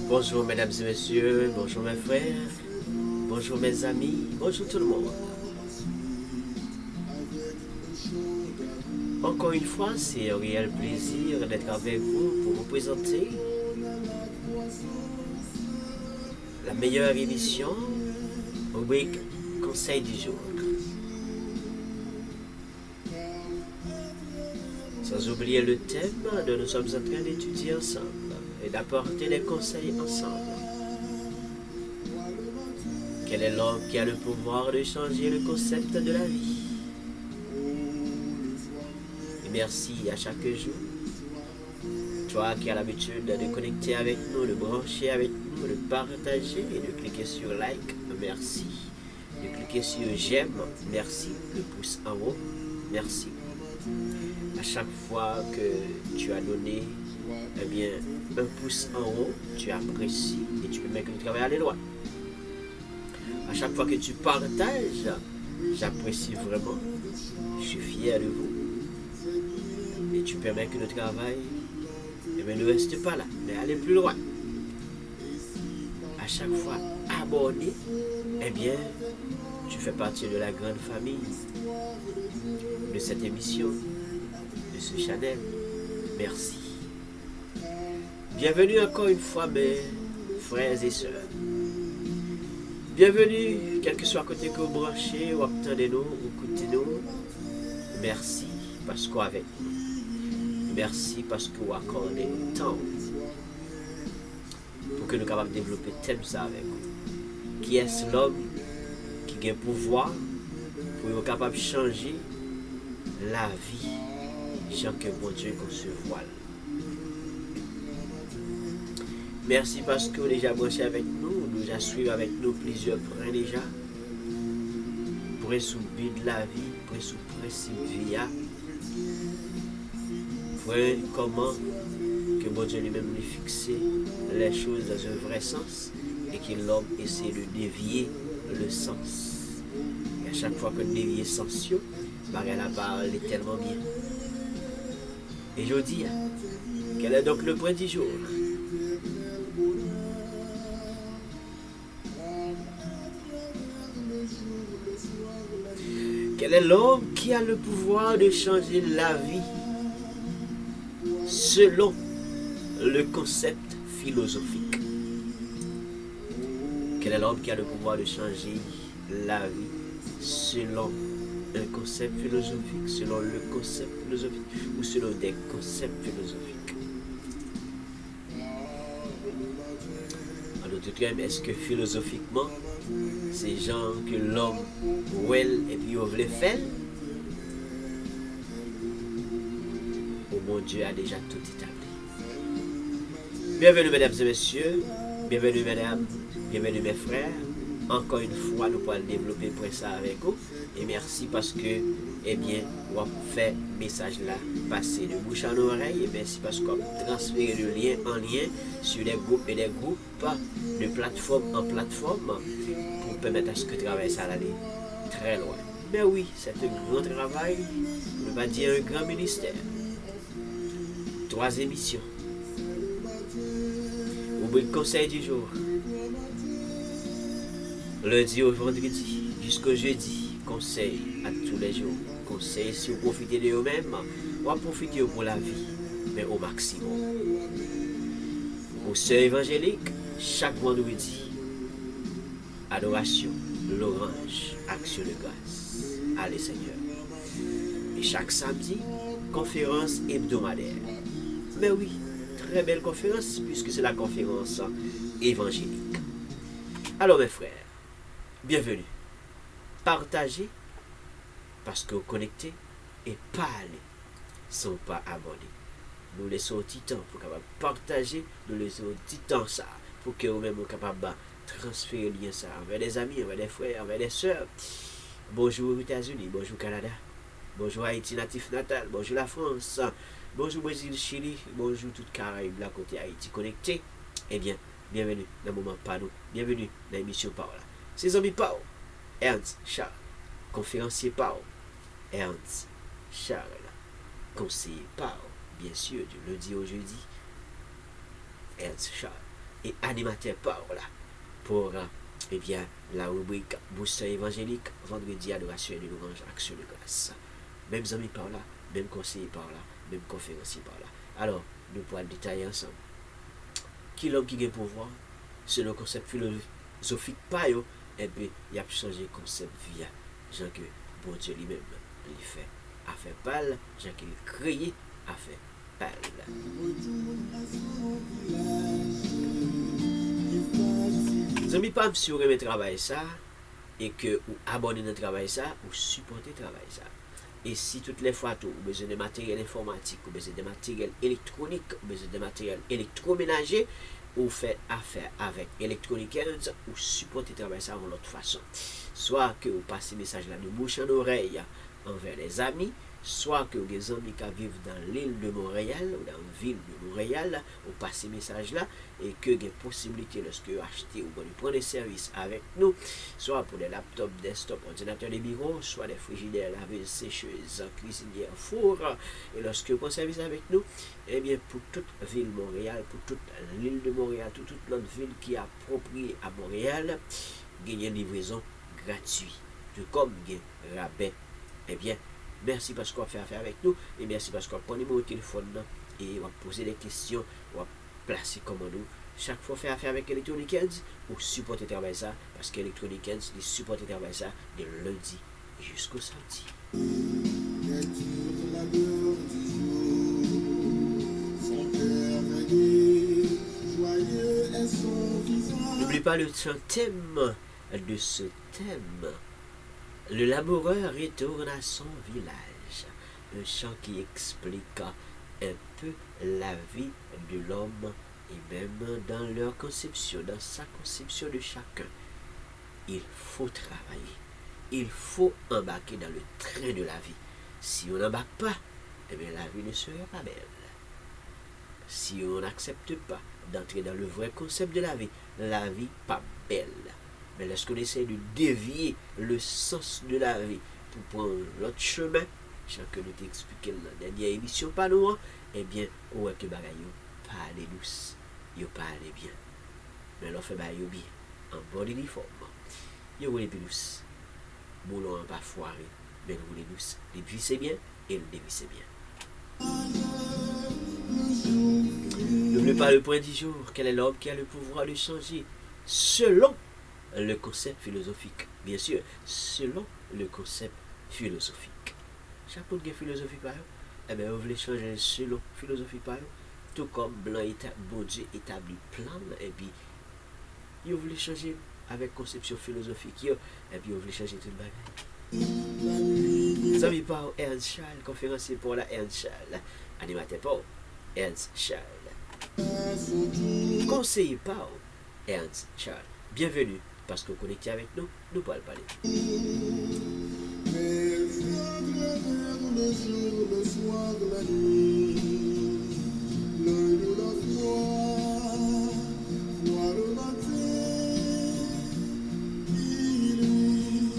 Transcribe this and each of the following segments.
Bonjour mesdames et messieurs, bonjour mes frères, bonjour mes amis, bonjour tout le monde. Encore une fois, c'est un réel plaisir d'être avec vous pour vous présenter la meilleure émission, rubrique Conseil du jour. Sans oublier le thème dont nous sommes en train d'étudier ensemble et d'apporter des conseils ensemble. Quel est l'homme qui a le pouvoir de changer le concept de la vie? Et merci à chaque jour. Toi qui as l'habitude de connecter avec nous, de brancher avec nous, de partager et de cliquer sur like, merci. De cliquer sur j'aime, merci. Le pouce en haut, merci. À chaque fois que tu as donné un pouce en haut, tu apprécies et tu peux mettre le travail aller loin. À chaque fois que tu partages, j'apprécie vraiment. Je suis fier de vous. Et tu permets que le travail ne reste pas là, mais aller plus loin. À chaque fois abonné, tu fais partie de la grande famille de cette émission, de ce channel. Merci. Bienvenue encore une fois mes frères et sœurs. Bienvenue, quel que soit côté que vous branchez, ou attendez-nous, ou écoutez-nous. Merci parce qu'on est avec nous. Merci parce que vous accordez le temps pour que nous capables de développer thème ça avec vous. Qui est l'homme qui a le pouvoir pour être capable de changer la vie, sans que bon Dieu concevoir. Merci parce que vous déjà branché avec nous, nous déjà suivi avec nous plusieurs points déjà. Pour sous de la vie, pour sous principe vie. Comment que bon Dieu lui-même lui fixer les choses dans un vrai sens et que l'homme essaie de dévier le sens. Et à chaque fois que dévier le sens, la parole est tellement bien. Et je dis, quel est donc le point du jour? Quel est l'homme qui a le pouvoir de changer la vie selon le concept philosophique? Quel est l'homme qui a le pouvoir de changer la vie selon un concept philosophique, selon le concept philosophique ou selon des concepts philosophiques? En d'autres termes, est-ce que philosophiquement, c'est gens que l'homme well et puis on veut faire? Oh mon Dieu a déjà tout établi. Bienvenue mesdames et messieurs, bienvenue mesdames, bienvenue mes frères. Encore une fois, nous pourrons développer pour ça avec vous. Et merci parce que, on a fait message là passer de bouche en oreille. Et merci parce qu'on a transféré le lien en lien sur des groupes et des groupes, de plateforme en plateforme, pour permettre à ce que le travail ça aille très loin. Mais oui, c'est un grand travail, on va dire un grand ministère. 3 émissions. Rubrique conseil du jour. Lundi au vendredi, jusqu'au jeudi, conseil à tous les jours. Conseil si vous profitez de vous-même, ou à profiter pour la vie, mais au maximum. Au sœur évangélique, chaque vendredi, adoration, l'orange, action de grâce. Allez Seigneur. Et chaque samedi, conférence hebdomadaire. Mais oui, très belle conférence, puisque c'est la conférence évangélique. Alors mes frères, bienvenue. Partagez parce que vous connectez et parlez sans pas abonner. Nous laissons un petit temps pour capable partager, nous laissons un petit temps ça pour que vous-même soyez capable de transférer le lien ça avec des amis, avec des frères, avec des soeurs. Bonjour aux États-Unis, bonjour Canada, bonjour Haïti natif natal, bonjour la France, bonjour Brésil, Chili, bonjour toute Caraïbes, la côté Haïti connecté. Bienvenue dans le moment Pano, bienvenue dans l'émission Paola. C'est amis Pao, Ernst Charles, conférencier Pao, Ernst Charles, conseiller Pao, bien sûr, du lundi au jeudi, Ernst Charles. et animateur Paola pour eh bien, la rubrique Booster évangélique, vendredi adoration et de louange, action de grâce. Même amis par là, même conseiller par là, même conférencier par là. Alors, nous pourrons détailler ensemble. Qui l'homme qui a pouvoir, c'est le concept philosophique pas yo, et puis il a changé le concept via Jean que bon Dieu lui-même il fait à faire pâle, Jean qu'il créé à faire pâle. Amis pas si vous aimez travailler ça et que vous abonnez dans le travail ça ou supportez le travail ça. Et si toutes les fois vous avez besoin de matériel informatique, vous avez besoin de matériel électronique, vous avez besoin de matériel électroménager, vous faites affaire avec Electronic Hands ou supportez le travail ça de l'autre façon. Soit que vous passez le message là de bouche en oreille envers les amis, soit que vous avez des amis qui vivent dans l'île de Montréal ou dans la ville de Montréal, vous passez le message là et que vous avez possibilité lorsque vous achetez ou vous prenez des services avec nous, soit pour des laptops, desktop, ordinateurs de bureau, soit des frigidaires, laveuses, sécheuses, cuisinières, fours, et lorsque vous prenez service avec nous, eh bien pour toute ville Montréal, pour toute l'île de Montréal, toute l'autre ville qui est appropriée à Montréal, il y a une livraison gratuite, tout comme il y a un rabais. Eh bien, merci parce qu'on fait affaire avec nous et merci parce qu'on prend le numéro de téléphone et on va poser des questions, on va placer comment nous. Chaque fois faire affaire avec Electronic Hands ou supporter travail ça parce qu'Electronic Hands les supporter travail ça de lundi jusqu'au samedi. N'oublie pas le thème de ce thème. Le laboureur retourne à son village. Un chant qui explique un peu la vie de l'homme et même dans leur conception, dans sa conception de chacun. Il faut travailler. Il faut embarquer dans le train de la vie. Si on n'embarque pas, eh bien la vie ne serait pas belle. Si on n'accepte pas d'entrer dans le vrai concept de la vie pas belle. Mais lorsqu'on essaie de dévier le sens de la vie pour prendre l'autre chemin, chacun nous t'a expliqué dans la dernière émission, pas nous, eh bien, on voit que bagaille pas aller douce, yo pas aller bien. Mais l'on fait bagaille bien, en bon uniforme. Yo roule plus douce. Boulon pas foiré, mais roule douce. Les c'est bien et le débit c'est bien. N'oubliez pas le point du jour. Quel est l'homme qui a le pouvoir de changer selon le concept philosophique, bien sûr, selon le concept philosophique. Chaque point de philosophie par eh bien, vous voulez changer selon philosophie par tout comme blanc bon Dieu établit plan, et puis vous voulez changer avec conception philosophique, et puis vous voulez changer tout le bagage. Nous avons par Ernst Charles, conférencier pour la Ernst Charles, animateur pour Ernst Charles, conseiller par Ernst Charles. Bienvenue. Parce que connecté avec nous, nous pouvons parler. Le jour, le soir, la nuit, l'œil de la foi le matin, minuit,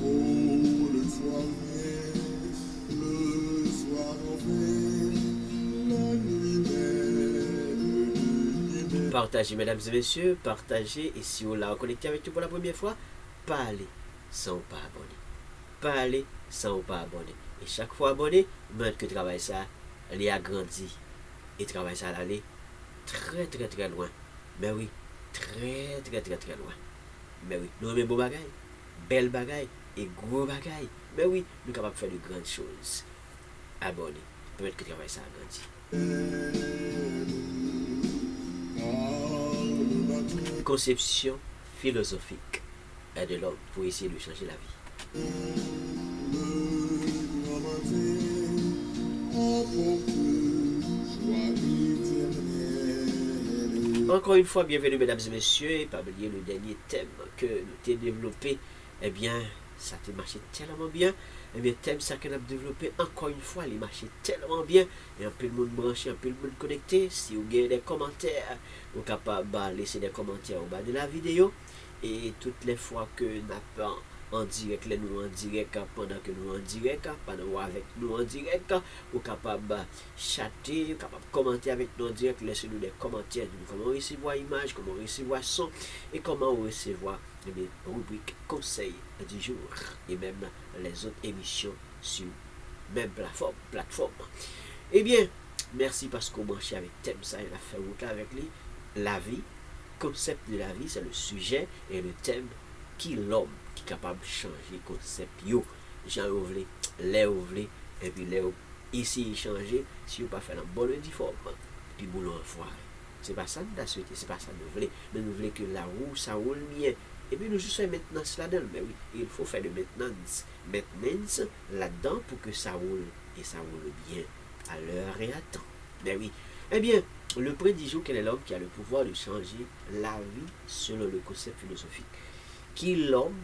oh, le soir vient, le soir revient, la nuit même. Partagez, mesdames et messieurs, partagez, et si vous l'avez connecté avec nous pour la première fois, parlez sans pas abonner. Parlez sans pas abonner. Et chaque fois abonné, même que travail ça, il a grandi. Et travail ça, aller très très très loin. Mais oui, très très très très loin. Mais oui, nous aimons beau bagaille, belle bagaille et gros bagaille. Mais oui, nous sommes capables de faire de grandes choses. Abonnez, peut-être que travail ça a grandi. Conception philosophique de l'homme pour essayer de changer la vie. Encore une fois, bienvenue mesdames et messieurs, et pas oublier le dernier thème que nous avons développé, eh bien, ça a marché tellement bien, eh bien, thème ça qu'on a développé, encore une fois, il marché tellement bien, et un peu de monde branché, un peu de monde connecté. Si vous avez des commentaires, vous êtes capable de laisser des commentaires au bas de la vidéo, et toutes les fois que nous avons en direct, les nous en direct, pendant que nous en direct, pendant avec nous en direct, ou capable chatter, capable commenter avec nous en direct, laissez-nous des commentaires, comment recevoir image, comment recevoir son, et comment recevoir les rubriques conseils du jour, et même les autres émissions sur même plateforme. Eh bien, merci parce qu'on branche avec thème ça, il a fait route avec lui, la vie, concept de la vie, c'est le sujet, et le thème, qui l'homme qui est capable de changer concept yo, Jean voulez, les voulez, et puis les ici changer, si vous pas fait un bon uniforme, puis boulot en foire. C'est pas ça nous avons souhaité, c'est pas ça nous voulons, mais nous voulons que la roue, ça roule bien. Et puis nous juste faire maintenance là-dedans, mais oui, il faut faire de maintenance là-dedans pour que ça roule, et ça roule bien à l'heure et à temps. Mais oui, eh bien, le prêtre dit quel est l'homme qui a le pouvoir de changer la vie selon le concept philosophique. Qui l'homme,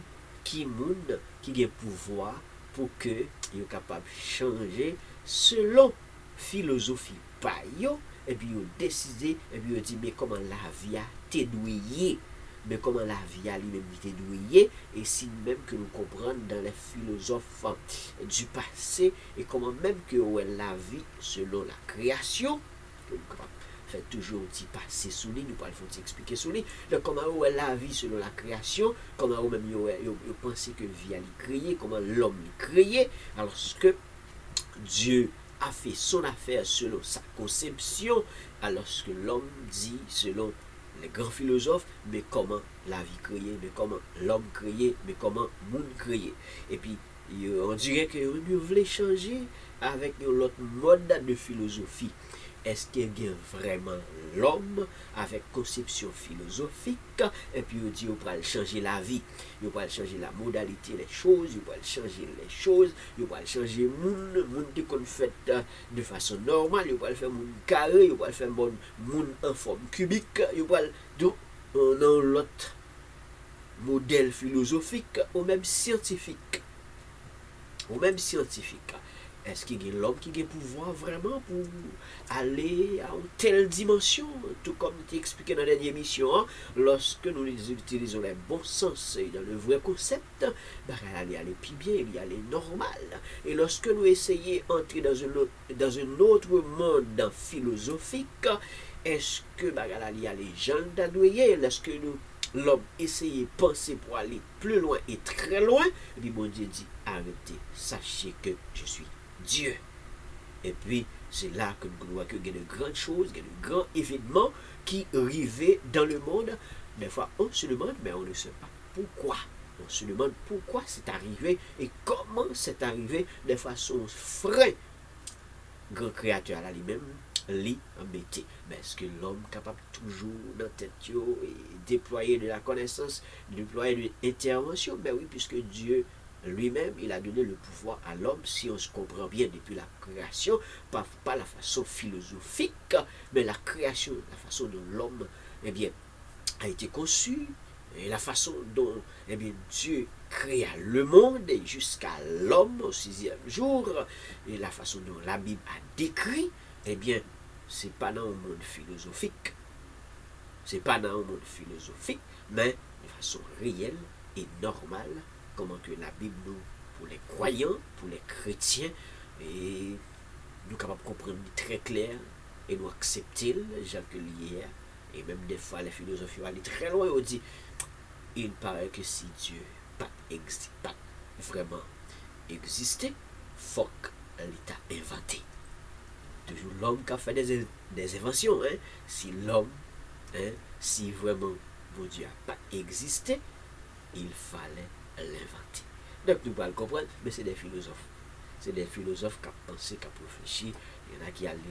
qui monde, qui a le pouvoir pour que il est capable de changer selon philosophie pa yo, et puis il décidé, et puis il dit mais comment la vie a été douillée, mais comment la vie a lui-même été douillée, et si même que nous comprenons dans les philosophes du passé, et comment même que la vie selon la création, fait toujours un petit passé sous lui, nous pas le faut expliquer sous lui, donc comment est la vie selon la création, comment même vous pensez que vie a créé, comment l'homme est créé, alors que Dieu a fait son affaire selon sa conception, alors que l'homme dit selon les grands philosophes, mais comment la vie créée, mais comment l'homme créé, mais comment le monde créé. Et puis, on dirait que vous voulez changer avec l'autre mode de philosophie. Est-ce qu'il y a vraiment l'homme avec conception philosophique, et puis il dit il va changer la vie, il va changer la modalité des choses, il va changer les choses, il va changer le monde qu'on fait de façon normale, il va le faire monde carré, il va le faire monde en forme cubique, il va donc dans l'autre modèle philosophique ou même scientifique. Est-ce qu'il y a l'homme qui a le pouvoir vraiment pour aller à une telle dimension, tout comme tu expliqué dans la dernière émission, hein, lorsque nous utilisons le bon sens et dans le vrai concept, bah, elle aller plus bien, il y aller normal. Et lorsque nous essayons d'entrer dans un autre monde philosophique, est-ce que bah, elle aller gens d'adouiller, lorsque l'homme essaye de penser pour aller plus loin et très loin, et puis bon Dieu dit, arrêtez, sachez que je suis Dieu. Et puis, c'est là que nous voyons qu'il y a de grandes choses, il y a de grands événements qui arrivaient dans le monde. Des fois, on se demande, mais on ne sait pas pourquoi. On se demande pourquoi c'est arrivé et comment c'est arrivé de façon frein. Grand créateur à lui-même, lui embêté. Mais est-ce que l'homme est capable toujours dans la tête et déployer de la connaissance, déployer de l'intervention? Ben oui, puisque Dieu lui-même, il a donné le pouvoir à l'homme, si on se comprend bien depuis la création, pas la façon philosophique, mais la création, la façon dont l'homme a été conçu, et la façon dont Dieu créa le monde jusqu'à l'homme au 6e jour, et la façon dont la Bible a décrit, c'est pas dans le monde philosophique. C'est pas dans le monde philosophique, mais de façon réelle et normale, comment que la Bible nous, pour les croyants, pour les chrétiens, et nous capables de comprendre très clair et nous accepter, genre que hier, et même des fois les philosophes vont aller très loin, on dit, il paraît que si Dieu pas vraiment existé, faut que l'État inventé. Toujours l'homme qui a fait des inventions, hein? Si l'homme, si vraiment mon Dieu n'a pas existé, il fallait l'inventer. Donc nous pouvons le comprendre, mais c'est des philosophes. C'est des philosophes qui ont pensé, qui ont réfléchi. Il y en a qui allaient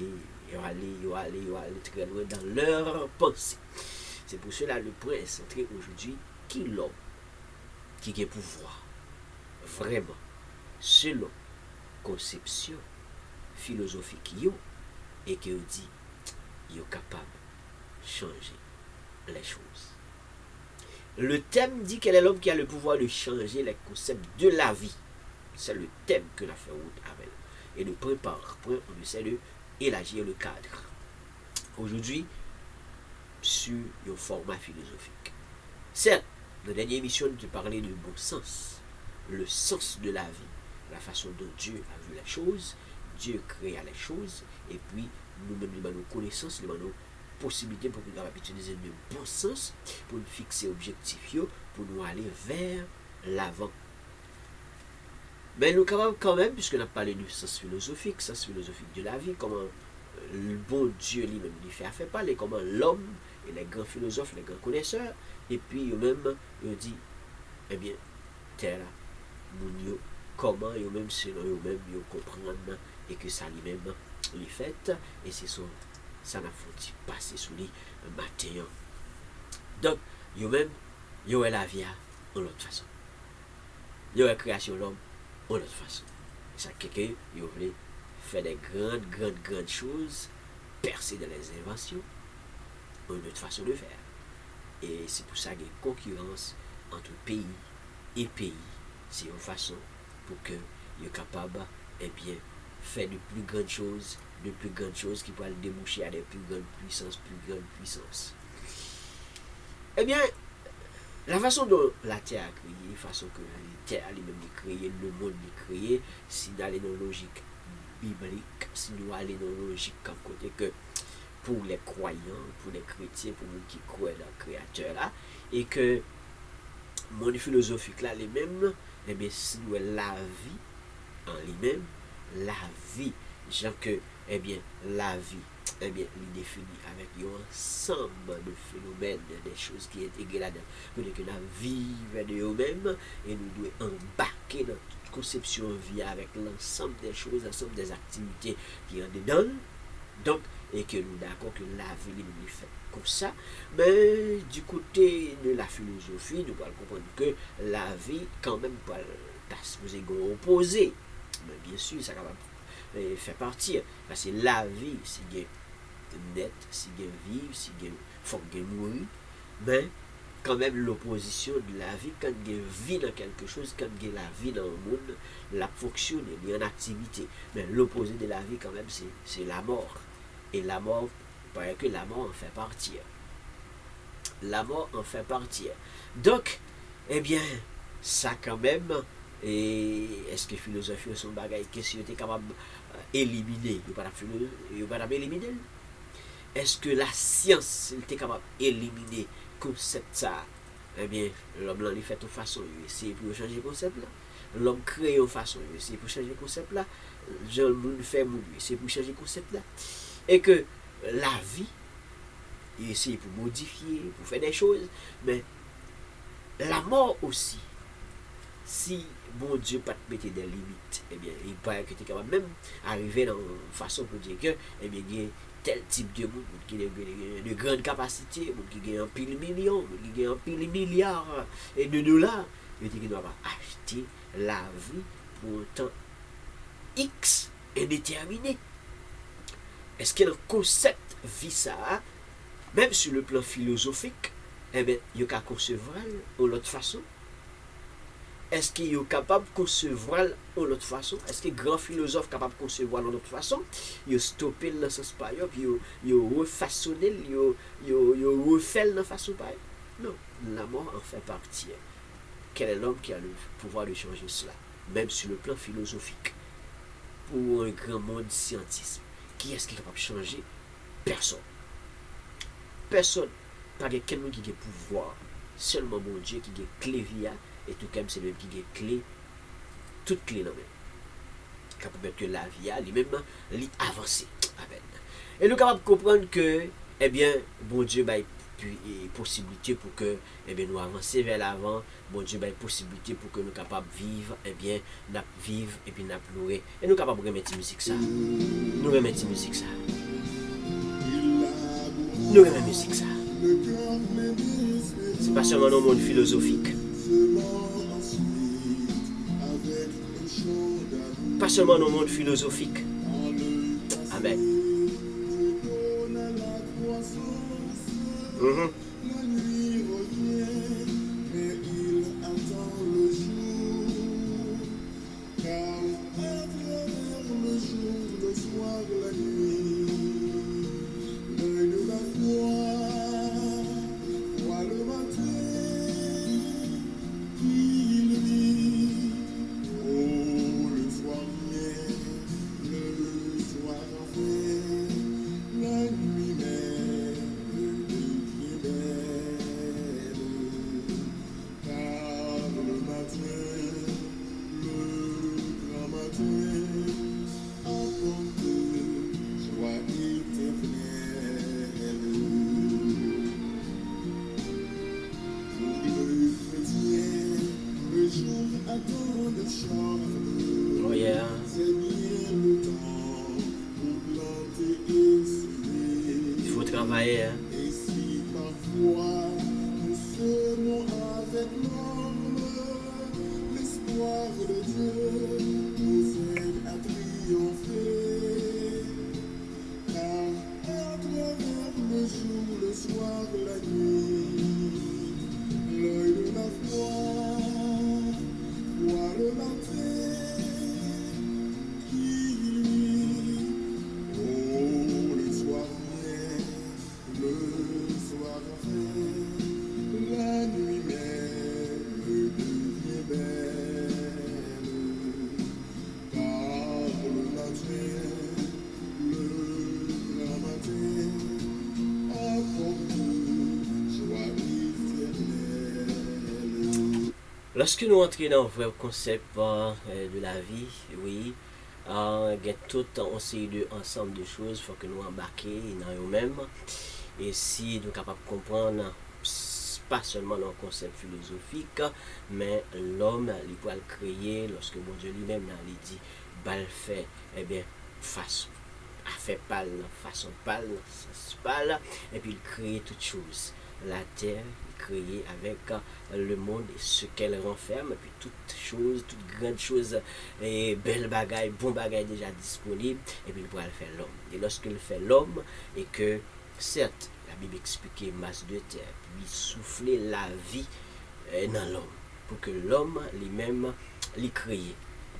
très loin dans leur pensée. C'est pour cela le point est centré aujourd'hui, qui l'homme, qui a pouvoir, vraiment, selon conception philosophique, et qui dit, il est capable de changer les choses. Le thème dit quel est l'homme qui a le pouvoir de changer les concepts de la vie. C'est le thème que la fait route avec. Et de point par point, on essaie de élargir le cadre. Aujourd'hui, sur un format philosophique. Certes, dans la dernière émission, nous te parlais de bon sens. le sens de la vie, la façon dont Dieu a vu les choses, Dieu créa les choses, et puis nous-mêmes, nous avons nos connaissances, nous avons nos possibilités pour nous utiliser le bon sens, pour nous fixer objectifs, pour nous aller vers l'avant. Mais nous sommes capables quand même, puisque nous avons parlé du sens philosophique de la vie, comment le bon Dieu lui-même lui fait parler, comment l'homme et les grands philosophes, les grands connaisseurs, et puis eux-mêmes, ils dit, eh bien, terre, moun yo, comment eux-mêmes, selon eux-mêmes, ils comprennent, et que ça lui-même, les fait, et c'est ça n'a pas passer sous lui un matin. Donc, eux-mêmes, ils ont la vie en l'autre façon. Ils ont la création de l'homme en l'autre façon. Ça quelqu'un, ils voulaient faire des grandes choses, percer dans les inventions, une autre façon de faire. Et c'est pour ça qu'il y a une concurrence entre pays et pays. C'est une façon pour que soient capables de faire de plus grandes choses qui pourraient déboucher à des plus grandes puissances. Eh bien, la façon dont la Terre a créé, la façon que la Terre a lui-même créé, le monde est créé, si nous allons dans la logique biblique, si nous allons dans la logique comme côté que pour les croyants, pour les chrétiens, pour ceux qui croient dans le Créateur là, et que le monde philosophique là, les mêmes, eh bien, si nous la vie en lui-même, la vie, genre que, eh bien, la vie, eh bien, il définit avec un ensemble de phénomènes, des choses qui est intégrées là-dedans. Que la vie vient de nous-mêmes et nous devons embarquer dans toute conception vie avec l'ensemble des choses, l'ensemble des activités qui en dedans. Donc, et que nous d'accord que la vie nous est faite comme ça. Mais du côté de la philosophie, nous allons comprendre que la vie, quand même, pas supposé opposer. Mais bien sûr, ça va faire partie. Parce que la vie, c'est net, si il vivre, si il faut mourir, mais quand même l'opposition de la vie, quand il y a vie dans quelque chose, quand il y a la vie dans le monde, la fonctionne, il y a une activité. Mais l'opposé de la vie, quand même, c'est la mort. Et la mort, il paraît que la mort en fait partie. La mort en fait partie. Donc, eh bien, ça quand même, et est-ce que philosophie son bagage, qu'est-ce que tu es capable d'éliminer? Il n'y a pas d'éliminer. Est-ce que la science était capable d'éliminer le concept ça? Eh bien, l'homme l'a fait de façon, il essaie pour changer le concept là. L'homme crée une façon, il essaie pour changer le concept là. Jean le fait mourir, c'est pour changer le concept là. Et que la vie, il essaie pour modifier, pour faire des choses, mais la mort aussi, si bon Dieu pas te mettre des limites, eh bien, il paraît que tu es capable même arriver dans une façon pour dire que, eh bien, il y a tel type de monde qui a de grandes capacités, qui a un pile million, qui a un pile milliard et de dollars, il dit qu'il ne doit pas acheter la vie pour un temps X indéterminé. Est-ce qu'il y a un concept vie ça, même sur le plan philosophique, eh bien, il y a qu'à concevoir de l'autre façon? Est-ce qu'il est capable de concevoir de l'autre façon? Est-ce que grand philosophe capable de concevoir de l'autre façon? Il a stoppé dans ce sens pas, puis il a refaçonné, il a refait de façon pas. Non, la mort en fait partie. Quel est l'homme qui a le pouvoir de changer cela? Même sur le plan philosophique. Pour un grand monde scientisme. Qui est-ce qui est capable de changer? Personne. Personne. Pas quelqu'un qui a le pouvoir. Seulement mon Dieu qui a clé via. Et tout comme c'est lui qui a clé. Toute clé dans le même. Capable que la vie a lui-même avancé. Amen. Et nous capable de comprendre que, eh bien, bon Dieu a possibilité pour que, eh bien, nous avancer vers l'avant. Bon Dieu a possibilité pour que nous capables de vivre, eh bien, nous vivre et puis nous pleurer. Et nous capables de remettre musique ça. Nous remettre musique ça. Nous remettre musique ça. C'est pas seulement dans le monde philosophique. Pas seulement dans le monde philosophique. Amen. Ouais. Et si parfois nous sommes avec l'homme, l'espoir de Dieu nous aide à triompher. Car à travers le jour, le soir, la nuit, l'œil de la foi voit le matin qui luit. Oh, le soir vient, le soir vient, la nuit même devient belle. Car le matin, le grand matin, apporte joie éternelle. Lorsque nous entrons dans le vrai concept de la vie, oui, il y a tout un série de ensemble de choses, il faut que nous embarquions dans nous-mêmes. Et si nous sommes capables de comprendre, pas seulement dans le concept philosophique, mais l'homme, il peut le créer lorsque bon Dieu lui-même il dit, bah le fait, eh bien, face a fait pâle, façon pâle, sens pâle, et puis il crée toutes choses. La terre est créée avec le monde et ce qu'elle renferme, et puis toutes choses, toutes grandes choses, et belles bagailles, bons bagailles déjà disponibles, et puis il pourra le faire l'homme. Et lorsqu'il fait l'homme, et que, certes, la Bible expliquait masse de terre, puis souffler la vie dans l'homme, pour que l'homme lui-même l'y crée.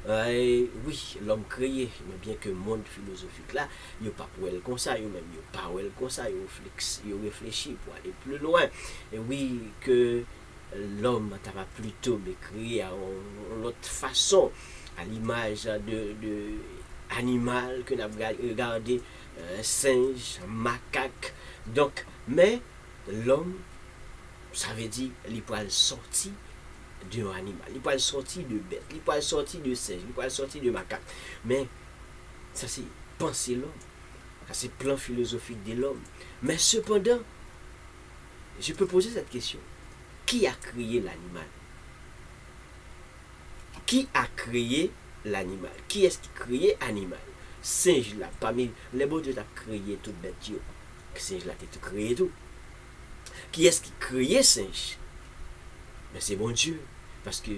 Oui, l'homme créé, mais bien que le monde philosophique là, il n'y a pas pour elle comme ça, il même pas pour elle comme ça, il réfléchit pour aller plus loin. Et oui, que l'homme t'as plutôt créé à une autre façon, à l'image de animal que nous avons regardé, singe, macaque. Donc, mais l'homme, ça veut dire, il peut sortir d'un animal, il peut sortir de bête, il peut sortir de singe, il peut sortir de macaque. Mais ça c'est penser l'homme, ça c'est plan philosophique de l'homme. Mais cependant, je peux poser cette question. Qui a créé l'animal? Qui a créé l'animal? Qui est-ce qui a créé l'animal? Singe là, parmi les beaux Dieu a créé toute bête. Singe là, tu as créé tout. Qui est-ce qui a créé singe? Mais c'est bon Dieu. Parce que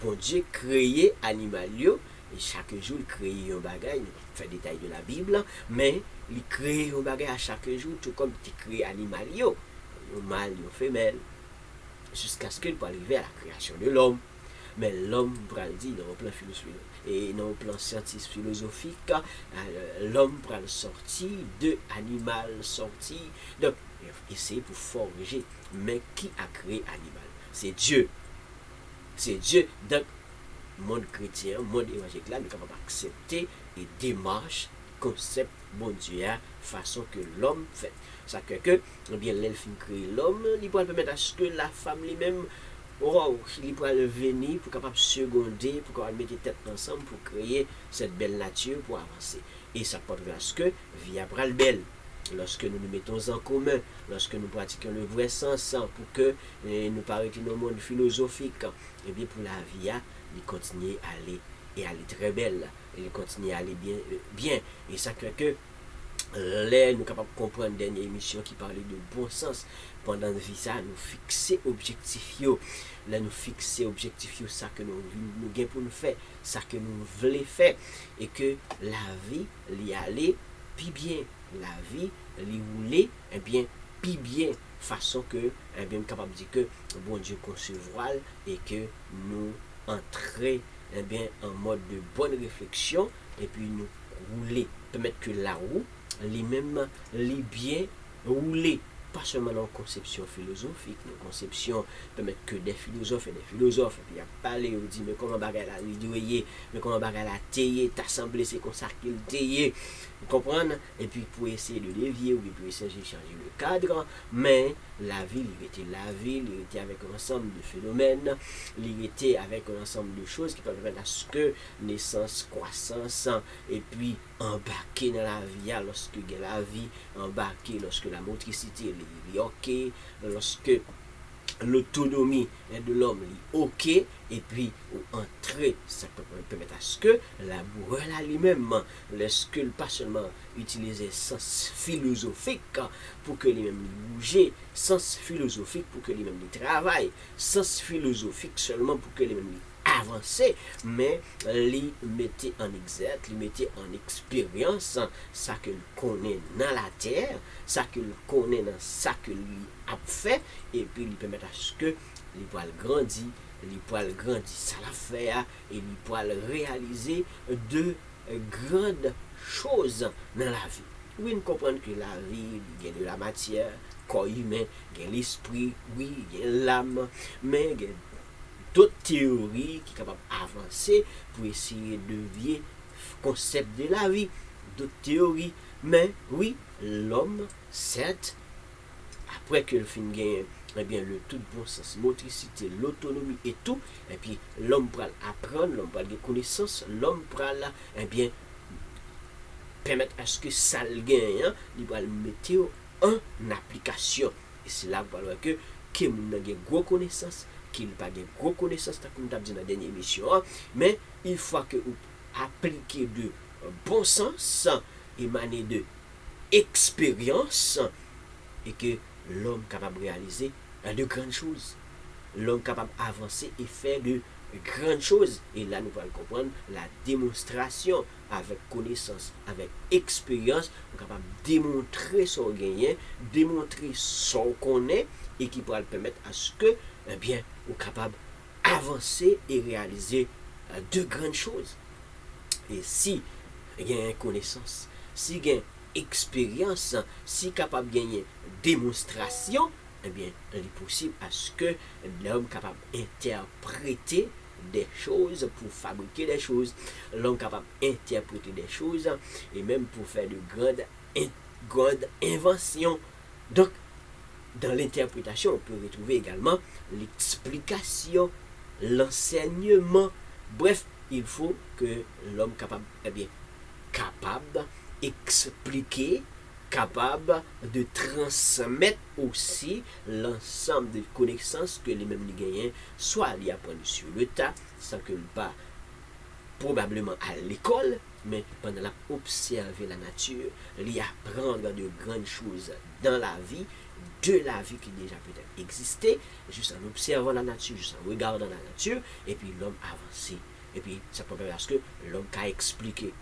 bon Dieu créé animal et chaque jour il crée un bagage, il fait détail de la Bible, mais il crée un bagage à chaque jour, tout comme il crée animal un mâle, une femelle, jusqu'à ce qu'il puisse arriver à la création de l'homme. Mais l'homme, pour le dire, dans le plan philosophique et dans le plan scientifique philosophique, l'homme pour sortir de animal, sortir de essayer pour forger. Mais qui a créé animal? C'est Dieu. C'est Dieu. Donc, le monde chrétien, le monde évangélique là, nous sommes capables d'accepter et démarche, concept, bon Dieu, façon que l'homme fait. Ça fait que, eh bien, l'elfine crée l'homme, il peut permettre à ce que la femme lui-même, il peut venir pour capable seconder, pour capable mettre tête ensemble pour créer cette belle nature pour avancer. Et ça porte à ce que, via bras belle. Lorsque nous nous mettons en commun, lorsque nous pratiquons le vrai sens, pour que nous paraîtions dans le monde philosophique, et bien pour la vie, il continue à aller et aller très belle, il continue à aller bien. Et ça fait que là, nous sommes capables de comprendre une dernière émission qui parlait de bon sens. Pendant la vie, ça, nous fixer objectif. Là, nous fixer objectif, ça que nous gagnons pour nous faire, ça que nous voulons faire. Et que la vie, l'y aller, puis bien. La vie, l'y rouler, eh bien, puis bien. Façon que, eh bien, capable de dire que bon Dieu concevoir et que nous entrer, eh bien, en mode de bonne réflexion et puis nous rouler. Permettre que la roue, les mêmes, les bien rouler. Pas seulement dans la conception philosophique, la conception permettre que des philosophes, et puis il y a parlé, on dit, mais comment bagarre la ridoyer, mais comment bagarre la tailler, t'assembler, c'est comme ça qu'il tailler, vous comprenez? Et puis pour essayer de dévier, ou pour essayer de changer le cadre, mais la vie, il était la vie, il était avec un ensemble de phénomènes, il était avec un ensemble de choses qui peuvent permettre à ce que naissance, croissance, et puis embarquer dans la vie, lorsque la vie, embarquer lorsque la motricité est ok, lorsque l'autonomie de l'homme ok, et puis entrer, ça peut permettre à ce que l'amoureux là lui-même, lorsque pas seulement utiliser sens philosophique pour que lui-même bouge, sens philosophique pour que lui-même travaille, sens philosophique seulement pour que lui-même avancer, mais lui mettait en exergue, lui mettait en expérience ça que connaît dans la terre, ça que connaît dans ça que lui a fait, et puis lui permettre à ce que lui pourra grandir, lui pourra grandir ça la faire, et lui pourra réaliser de grandes choses dans la vie. Oui, nous comprenons que la vie, il y a de la matière, corps humain, il y a l'esprit, oui, il y a l'âme, mais il y a d'autres théories qui sont capables d'avancer pour essayer de dévier le concept de la vie, d'autres théories. Mais oui, l'homme, certes, après que le film gagne eh bien, le tout bon sens, motricité, l'autonomie et tout, et puis l'homme pourra apprendre, l'homme pourra avoir connaissance, l'homme pourra eh bien, permettre à ce que ça le gagne, hein, il va le mettre en application. Et c'est là que quelqu'un a une grosse connaissance, qu'il n'a pas de gros connaissances, comme nous avons dit dans la dernière émission, mais il faut que vous appliquez de bon sens, émané de expérience, et que l'homme capable de réaliser de grandes choses. L'homme capable d'avancer et faire de grandes choses. Et là, nous allons comprendre la démonstration avec connaissance, avec expérience, on est capable de démontrer son gain, démontrer son connaît, et qui pourra le permettre à ce que, eh bien, on est capable d'avancer et réaliser de grandes choses. Et si il y a une connaissance, si il y a une expérience, si capable de gagner démonstration, eh bien, il est possible à ce que l'homme capable d'interpréter des choses pour fabriquer des choses, l'homme capable d'interpréter des choses et même pour faire de grandes inventions. Donc, dans l'interprétation, on peut retrouver également l'explication, l'enseignement. Bref, il faut que l'homme capable, eh bien, capable d'expliquer, capable de transmettre aussi l'ensemble des connaissances que les mêmes gagnants, soit ils apprennent sur le tas, sans que le pas probablement à l'école, mais pendant la observer la nature, ils apprendre de grandes choses dans la vie, de la vie qui déjà peut-être existait, juste en observant la nature, juste en regardant la nature, et puis l'homme avancé. Et puis ça peut permettre que l'homme qui a expliqué,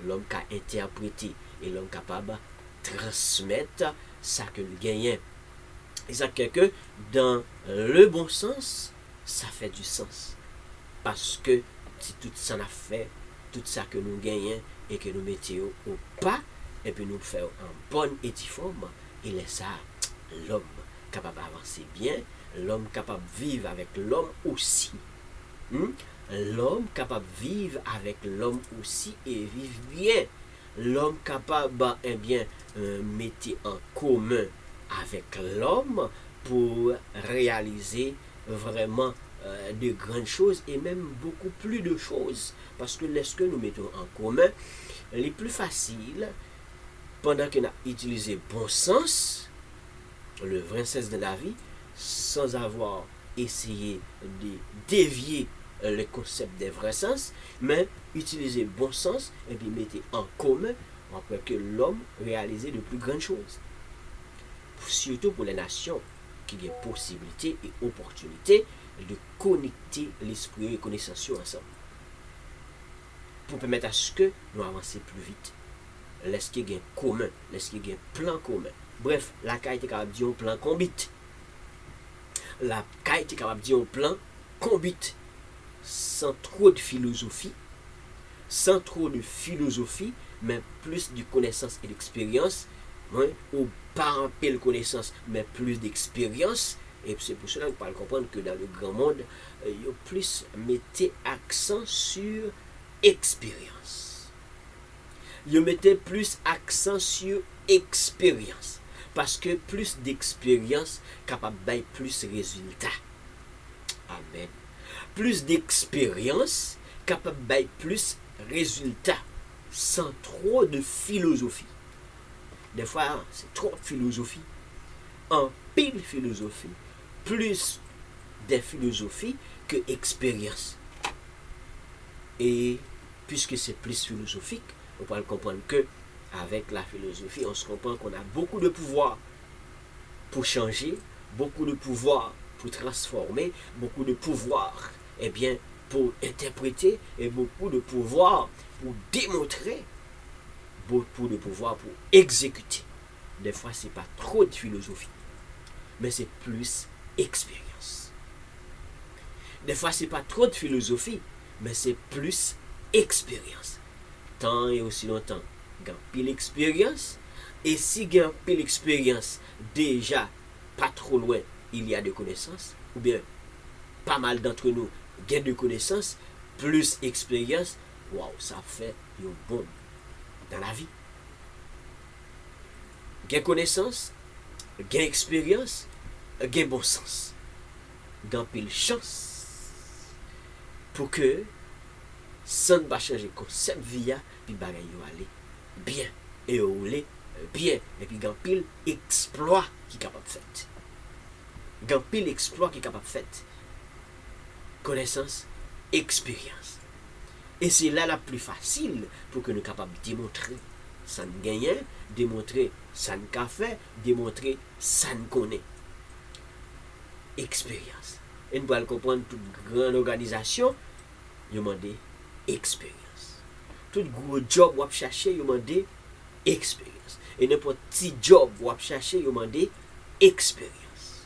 l'homme qui a interprété, et l'homme capable transmettre ça que le gagnant. Et ça que dans le bon sens, ça fait du sens. Parce que si tout ça a fait, tout ça que nous gagnons et que nous mettons au pas, et puis nous faisons en bonne et forme, il est ça, l'homme capable d'avancer bien, l'homme capable de vivre avec l'homme aussi. L'homme capable de vivre avec l'homme aussi et vivre bien. L'homme capable, eh bien, mettre en commun avec l'homme pour réaliser vraiment de grandes choses et même beaucoup plus de choses. Parce que lorsque nous mettons en commun, les plus faciles, pendant qu'on a utilisé bon sens, le vrai sens de la vie, sans avoir essayé de dévier le concept des vrais sens, mais utiliser bon sens et puis mettre en commun après que l'homme réalise de plus grandes choses. Surtout pour les nations qui ont possibilité et opportunité de connecter l'esprit et la connaissance ensemble. Pour permettre à ce que nous avancions plus vite. Laisse qu'il y ait un commun, laisse qu'il y ait un plan commun. Bref, la CAI est capable de dire un plan combit. La CAI est capable de dire un plan combit. Sans trop de philosophie, mais plus de connaissance et d'expérience, ou pas un peu de connaissance, mais plus d'expérience. Et c'est pour cela qu'on peut comprendre que dans le grand monde, il y a plus mettez accent sur expérience. Il mettait plus accent sur expérience. Parce que plus d'expérience, capable de plus de résultats. Amen. Plus d'expérience, capable de plus de résultats, sans trop de philosophie. Des fois, c'est trop de philosophie. En pile philosophie, plus des philosophies que expérience. Et puisque c'est plus philosophique, on peut comprendre que avec la philosophie, on se comprend qu'on a beaucoup de pouvoir pour changer, beaucoup de pouvoir pour transformer, beaucoup de pouvoir, eh bien, pour interpréter et beaucoup de pouvoir pour démontrer, beaucoup de pouvoir pour exécuter. Des fois, c'est pas trop de philosophie, mais c'est plus expérience. Des fois, c'est pas trop de philosophie, mais c'est plus expérience. Tant et aussi longtemps, gain pile expérience, et si gain pile expérience, déjà pas trop loin, il y a de connaissances, ou bien pas mal d'entre nous gain de connaissances, plus expérience, waouh, ça fait une bombe dans la vie. Gain connaissance, gain expérience, gain bon sens, gain pile chance pour que ça ne va changer concept via puis bagay yo aller bien et rouler bien et puis gain pile exploit qui capable fait. Gain pile exploit qui capable fait. Connaissance, expérience. Et c'est là la plus facile pour que nous capables de démontrer ça ne gagne, démontrer ça ne qu'a fait, démontrer ça ne connaît. Expérience. Et nous pouvons comprendre toute grande organisation, il demande expérience. Tout gros job ou chercher, il demande expérience. Et n'importe petit job ou chercher, il demande expérience.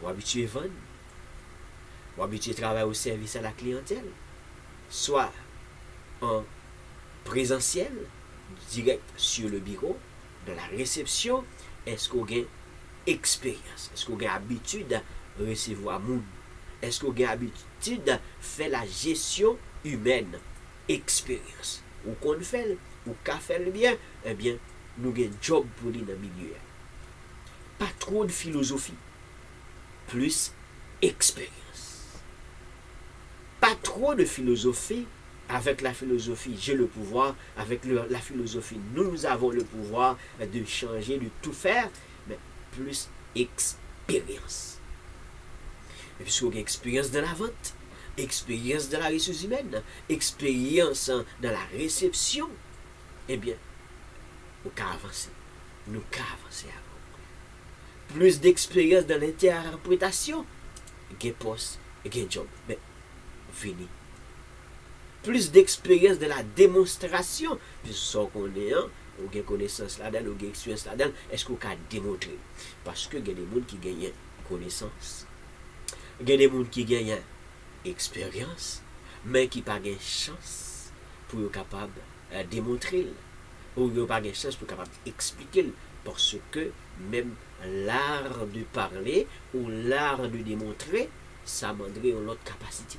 Ou habitué vendre, ou habitué travailler au service à la clientèle, soit en présentiel, direct sur le bureau, de la réception, est-ce qu'on a expérience? Est-ce qu'on a habitude à recevoir monde? Est-ce qu'on a habitude à faire la gestion humaine? Expérience. Ou qu'on fait, ou qu'on fait le bien, eh bien, nous avons un job pour lui dans le milieu. Pas trop de philosophie, plus expérience. Pas trop de philosophie. Avec la philosophie, j'ai le pouvoir. Avec la philosophie, nous avons le pouvoir de changer, de tout faire. Mais plus expérience. Et puis, si vous avez expérience dans la vente, expérience dans la ressource humaine, expérience dans la réception, eh bien, nous pouvons avancer. Nous pouvons avancer avant. Plus d'expérience dans l'interprétation, gain poste, gain job. Mais, fini. Plus d'expérience de la démonstration, puisque ce qu'on est, ou gain connaissance là-dedans, ou gain expérience là-dedans, est-ce qu'on peut démontrer? Parce que il y a des gens qui gagnent connaissance, il y a des gens qui gagnent expérience, mais qui n'ont pas de chance pour être capable de démontrer, ou ils n'ont pas de chance pour être capable d'expliquer, parce que même l'art de parler ou l'art de démontrer, ça demanderait une autre capacité.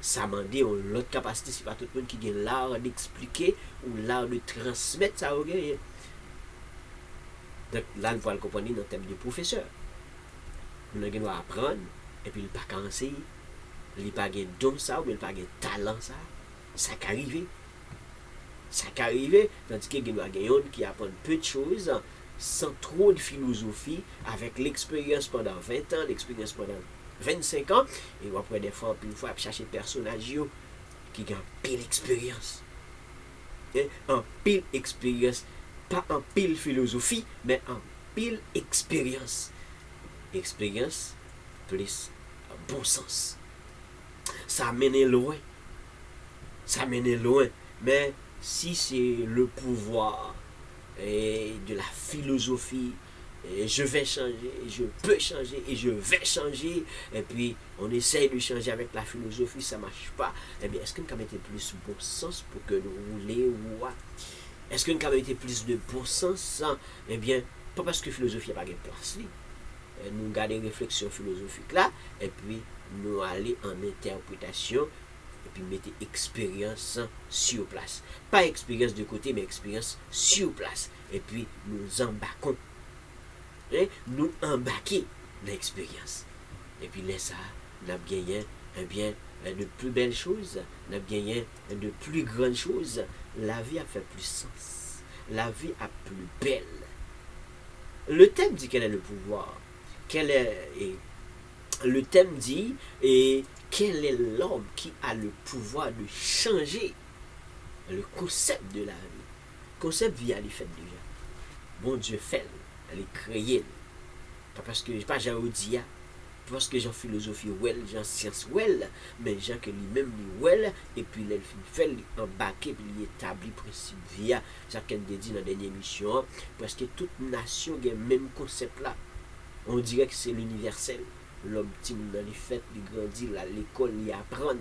Ça demande une autre capacité, c'est pas tout le monde qui a l'art d'expliquer ou l'art de transmettre ça au gars. Donc là, nous pouvons le comprendre dans le thème du professeur. Nous devons apprendre, et puis il n'a pas qu'à enseigner. Il n'a pas de don ça, ou il n'a pas de talent ça. Ça peut arriver. Ça peut arriver, tandis qu'il y a des gens qui apprennent peu de choses, sans trop de philosophie, avec l'expérience pendant 20 ans, l'expérience pendant 25 ans, et après des fois, une fois, chercher des personnages qui ont pile expérience. En pile expérience, pas en pile philosophie, mais en pile expérience. Expérience plus bon sens. Ça mène loin. Ça mène loin. Mais si c'est le pouvoir et de la philosophie, et je vais changer, je peux changer et je vais changer, et puis on essaye de changer avec la philosophie, ça ne marche pas, eh bien, est-ce qu'on peut mettre plus de bon sens pour que nous roulions? Est-ce qu'on peut mettre plus de bon sens? Eh bien, pas parce que la philosophie n'a pas de place. Nous gardons des réflexions philosophiques là, et puis nous allons en interprétation, et puis mettre expérience sur place. Pas expérience de côté, mais expérience sur place. Et puis nous embarquons. Nous embarquer dans l'expérience. Et puis là, ça, nous avons gagné de plus belles choses, nous avons gagné de plus grandes choses. La vie a fait plus sens. La vie a plus belle. Le thème dit quel est le pouvoir. et le thème dit, et quel est l'homme qui a le pouvoir de changer le concept de la vie? Le concept vie, elle est faite déjà. Bon Dieu fait, elle est créée. Pas parce que, pas Jean Odia, pas parce que Jean philosophie well, Jean science well, mais Jean que lui-même lui well, et puis il fait embarquer, puis il établit principe via, ça qu'elle dit dans la dernière émission, parce que toute nation a le même concept là. On dirait que c'est l'universel. L'homme petit dans les fêtes, il grandit là, l'école, il apprend.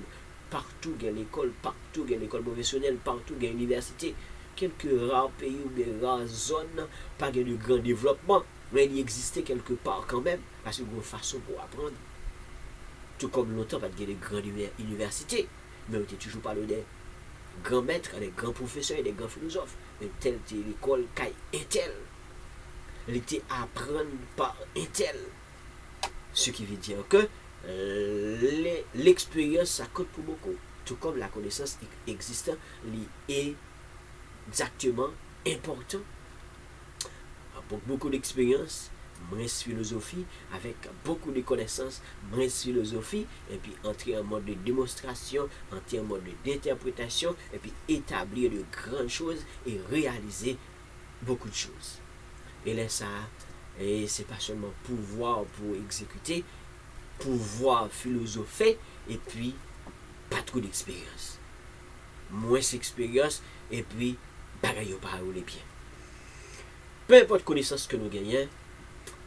Partout il y a l'école, partout il y a l'école professionnelle, partout il y a l'université. Quelques rares pays ou des rares zones, pas de grand développement, mais il existait quelque part quand même, parce qu'il y a une façon pour apprendre. Tout comme longtemps, pas de grandes universités, mais on était toujours parlé des grands maîtres, des grands professeurs, des grands philosophes. Mais telle était l'école, caille et telle. Elle était à apprendre par un tel. Ce qui veut dire que l'expérience, ça compte pour beaucoup. Tout comme la connaissance existante est exactement important. Pour beaucoup d'expérience, moins philosophie, avec beaucoup de connaissances, moins philosophie, et puis entrer en mode de démonstration, entrer en mode d'interprétation, et puis établir de grandes choses et réaliser beaucoup de choses. Et là, ça, et c'est pas seulement pouvoir pour exécuter, pouvoir philosopher, et puis pas trop d'expérience. Moins d'expérience, et puis pareil au parole bien. Peu importe connaissance que nous gagnons,